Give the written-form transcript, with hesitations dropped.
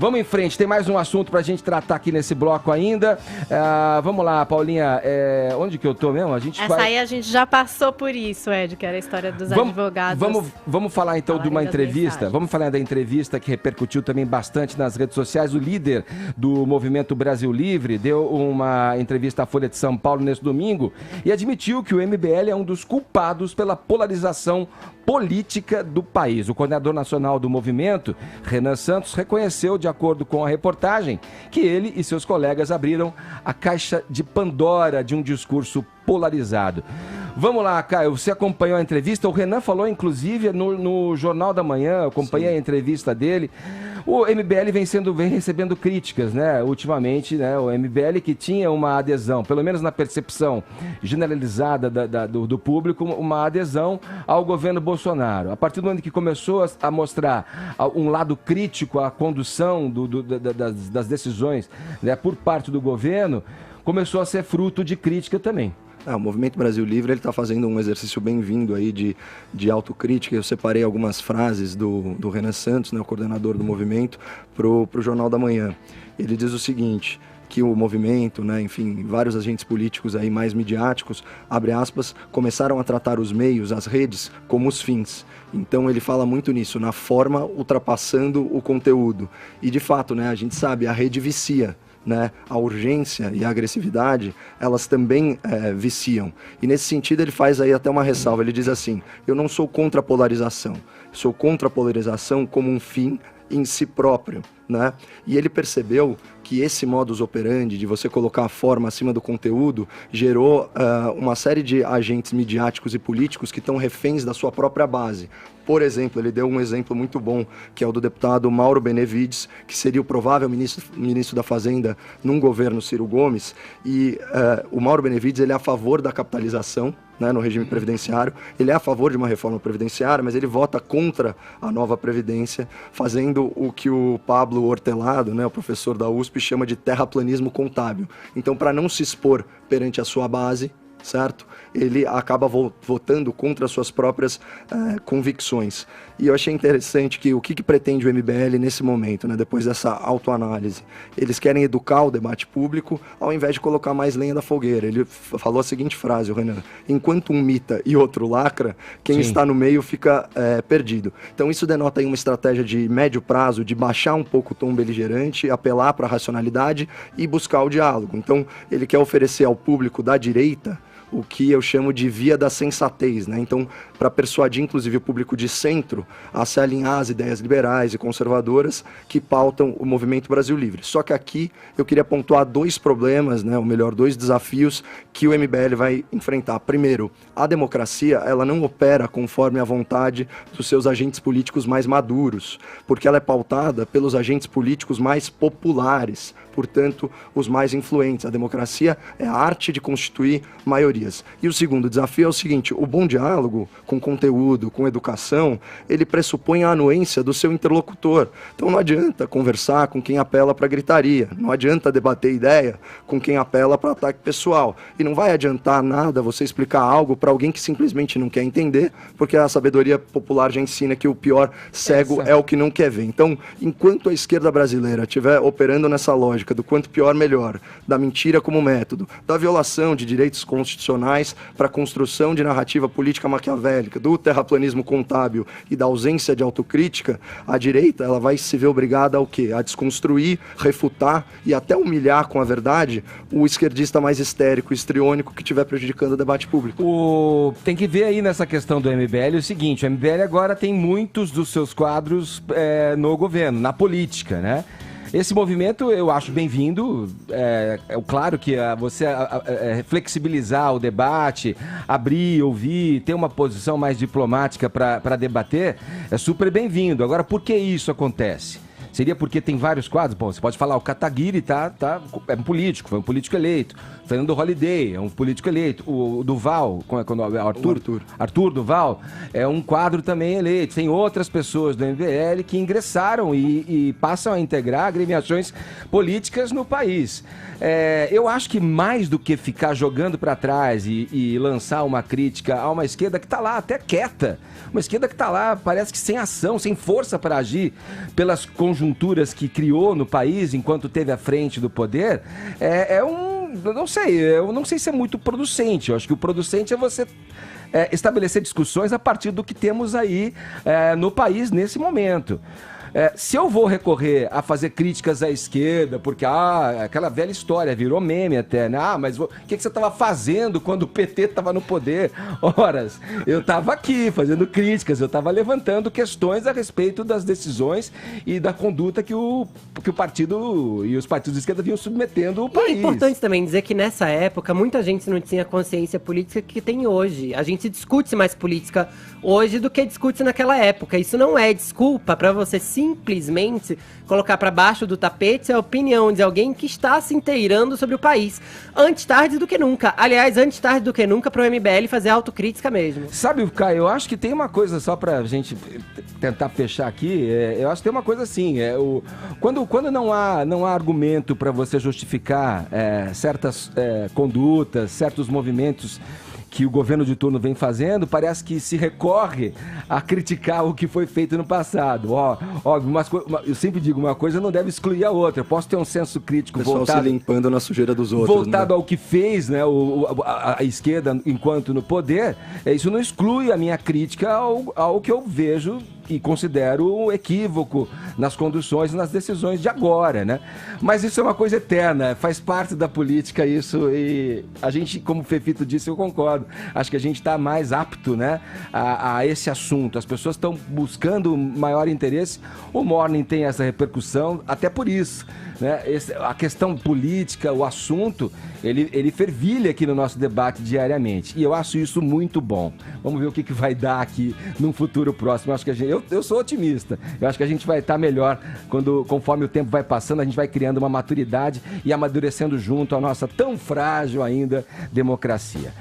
Vamos em frente, tem mais um assunto pra gente tratar aqui nesse bloco ainda. Vamos lá, Paulinha, onde que eu tô mesmo? Aí a gente já passou por isso, Ed, que era a história dos advogados. Vamos falar então de uma entrevista. Vamos falar da entrevista que repercutiu também bastante nas redes sociais. O líder do Movimento Brasil Livre deu uma entrevista à Folha de São Paulo nesse domingo e admitiu que o MBL é um dos culpados pela polarização política do país. O coordenador nacional do movimento, Renan Santos, reconheceu, de acordo com a reportagem, que ele e seus colegas abriram a caixa de Pandora de um discurso polarizado. Vamos lá, Caio, você acompanhou a entrevista, o Renan falou inclusive no Jornal da Manhã, eu acompanhei a entrevista dele. O MBL vem recebendo críticas, né? Ultimamente, né? O MBL que tinha uma adesão, pelo menos na percepção generalizada do público, uma adesão ao governo Bolsonaro. A partir do momento que começou a mostrar um lado crítico à condução das decisões, né, por parte do governo, começou a ser fruto de crítica também. O Movimento Brasil Livre está fazendo um exercício bem-vindo aí de autocrítica. Eu separei algumas frases do Renan Santos, né, o coordenador do movimento, para o Jornal da Manhã. Ele diz o seguinte, que o movimento, né, enfim, vários agentes políticos aí mais midiáticos, abre aspas, começaram a tratar os meios, as redes, como os fins. Então ele fala muito nisso, na forma ultrapassando o conteúdo. E de fato, né, a gente sabe, a rede vicia. Né, a urgência e a agressividade, elas também viciam. E nesse sentido ele faz aí até uma ressalva, ele diz assim, eu não sou contra a polarização, sou contra a polarização como um fim em si próprio, né? E ele percebeu que esse modus operandi de você colocar a forma acima do conteúdo gerou uma série de agentes midiáticos e políticos que estão reféns da sua própria base. Por exemplo, ele deu um exemplo muito bom, que é o do deputado Mauro Benevides, que seria o provável ministro da Fazenda num governo Ciro Gomes. E o Mauro Benevides ele é a favor da capitalização, né, no regime previdenciário. Ele é a favor de uma reforma previdenciária, mas ele vota contra a nova Previdência, fazendo o que o Pablo Hortelado, né, o professor da USP, chama de terraplanismo contábil. Então, para não se expor perante a sua base, certo? Ele acaba votando contra as suas próprias convicções. E eu achei interessante que o que pretende o MBL nesse momento, né, depois dessa autoanálise? Eles querem educar o debate público ao invés de colocar mais lenha na fogueira. Ele falou a seguinte frase, o Renan, enquanto um mita e outro lacra, quem está no meio fica perdido. Então isso denota aí uma estratégia de médio prazo, de baixar um pouco o tom beligerante, apelar para a racionalidade e buscar o diálogo. Então ele quer oferecer ao público da direita o que eu chamo de via da sensatez, né? Então, para persuadir, inclusive, o público de centro a se alinhar às ideias liberais e conservadoras que pautam o Movimento Brasil Livre. Só que aqui eu queria pontuar dois problemas, né? Ou melhor, dois desafios que o MBL vai enfrentar. Primeiro, a democracia, ela não opera conforme a vontade dos seus agentes políticos mais maduros, porque ela é pautada pelos agentes políticos mais populares, portanto, os mais influentes. A democracia é a arte de constituir maioria. E o segundo desafio é o seguinte, o bom diálogo, com conteúdo, com educação, ele pressupõe a anuência do seu interlocutor. Então não adianta conversar com quem apela para gritaria, não adianta debater ideia com quem apela para ataque pessoal. E não vai adiantar nada você explicar algo para alguém que simplesmente não quer entender, porque a sabedoria popular já ensina que o pior cego é o que não quer ver. Então, enquanto a esquerda brasileira estiver operando nessa lógica do quanto pior, melhor, da mentira como método, da violação de direitos constitucionais para a construção de narrativa política maquiavélica, do terraplanismo contábil e da ausência de autocrítica, a direita ela vai se ver obrigada ao quê? A desconstruir, refutar e até humilhar com a verdade o esquerdista mais histérico, histriônico que estiver prejudicando o debate público. Tem que ver aí nessa questão do MBL o seguinte, o MBL agora tem muitos dos seus quadros no governo, na política, né? Esse movimento eu acho bem-vindo, claro que você flexibilizar o debate, abrir, ouvir, ter uma posição mais diplomática para debater, é super bem-vindo. Agora, por que isso acontece? Seria porque tem vários quadros? Bom, você pode falar, o Kataguiri é um político, foi um político eleito. Fernando Holliday é um político eleito. O Duval, como é que é o nome? Arthur Duval é um quadro também eleito. Tem outras pessoas do MBL que ingressaram e passam a integrar agremiações políticas no país. Eu acho que mais do que ficar jogando para trás e lançar uma crítica a uma esquerda que está lá até quieta, uma esquerda que está lá, parece que sem ação, sem força para agir pelas conjunturas conjunturas que criou no país enquanto esteve à frente do poder, eu não sei se é muito producente. Eu acho que o producente é você estabelecer discussões a partir do que temos aí no país nesse momento. Se eu vou recorrer a fazer críticas à esquerda, porque aquela velha história, virou meme até, né? Mas o que você estava fazendo quando o PT estava no poder? Horas, eu estava aqui fazendo críticas, eu estava levantando questões a respeito das decisões e da conduta que o partido e os partidos de esquerda vinham submetendo o país. É importante também dizer que nessa época muita gente não tinha consciência política que tem hoje. A gente discute mais política hoje do que discute naquela época. Isso não é desculpa para você simplesmente colocar para baixo do tapete a opinião de alguém que está se inteirando sobre o país. Antes tarde do que nunca. Aliás, antes tarde do que nunca para o MBL fazer autocrítica mesmo. Sabe, Caio, eu acho que tem uma coisa só pra gente tentar fechar aqui, eu acho que tem uma coisa assim, quando não há argumento para você justificar certas condutas, certos movimentos que o governo de turno vem fazendo, parece que se recorre a criticar o que foi feito no passado. Eu sempre digo, uma coisa não deve excluir a outra. Eu posso ter um senso crítico voltado... O pessoal se limpando na sujeira dos outros. Voltado ao que fez, né, a esquerda enquanto no poder, isso não exclui a minha crítica ao que eu vejo e considero equívoco nas conduções e nas decisões de agora, né? Mas isso é uma coisa eterna, faz parte da política isso, e a gente, como o Fefito disse, eu concordo. Acho que a gente está mais apto, né, a esse assunto. As pessoas estão buscando maior interesse. O Morning tem essa repercussão, até por isso, né? A questão política, o assunto, ele fervilha aqui no nosso debate diariamente. E eu acho isso muito bom. Vamos ver o que vai dar aqui num futuro próximo. Acho que eu sou otimista. Eu acho que a gente vai estar melhor conforme o tempo vai passando, a gente vai criando uma maturidade e amadurecendo junto a nossa tão frágil ainda democracia.